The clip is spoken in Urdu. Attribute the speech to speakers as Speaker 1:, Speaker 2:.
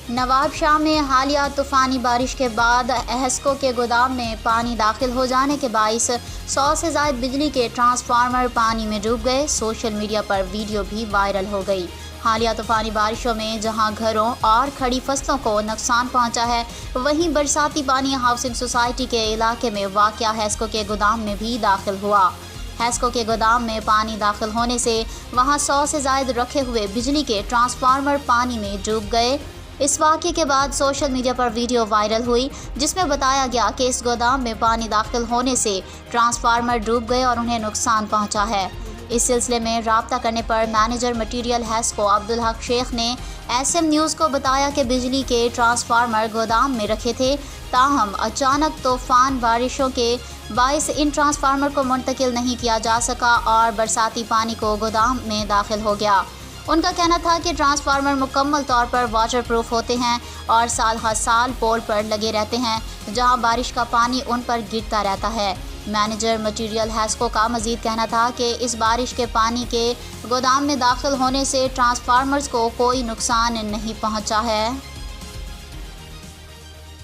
Speaker 1: نواب شاہ میں حالیہ طوفانی بارش کے بعد ایسکو کے گودام میں پانی داخل ہو جانے کے باعث 100 سے زائد بجلی کے ٹرانسفارمر پانی میں ڈوب گئے۔ سوشل میڈیا پر ویڈیو بھی وائرل ہو گئی۔ حالیہ طوفانی بارشوں میں جہاں گھروں اور کھڑی فصلوں کو نقصان پہنچا ہے، وہیں برساتی پانی ہاؤسنگ سوسائٹی کے علاقے میں واقع ایسکو کے گودام میں بھی داخل ہوا۔ ایسکو کے گودام میں پانی داخل ہونے سے وہاں 100 سے زائد رکھے ہوئے بجلی کے ٹرانسفارمر پانی میں ڈوب گئے۔ اس واقعے کے بعد سوشل میڈیا پر ویڈیو وائرل ہوئی جس میں بتایا گیا کہ اس گودام میں پانی داخل ہونے سے ٹرانسفارمر ڈوب گئے اور انہیں نقصان پہنچا ہے۔ اس سلسلے میں رابطہ کرنے پر مینیجر مٹیریل ایسکو عبدالحق شیخ نے ایس ایم نیوز کو بتایا کہ بجلی کے ٹرانسفارمر گودام میں رکھے تھے، تاہم اچانک طوفان بارشوں کے باعث ان ٹرانسفارمر کو منتقل نہیں کیا جا سکا اور برساتی پانی کو گودام میں داخل ہو گیا۔ ان کا کہنا تھا کہ ٹرانسفارمر مکمل طور پر واٹر پروف ہوتے ہیں اور سال ہر سال پول پر لگے رہتے ہیں جہاں بارش کا پانی ان پر گرتا رہتا ہے۔ مینیجر مٹیریل ایسکو کا مزید کہنا تھا کہ اس بارش کے پانی کے گودام میں داخل ہونے سے ٹرانسفارمرز کو کوئی نقصان نہیں پہنچا ہے۔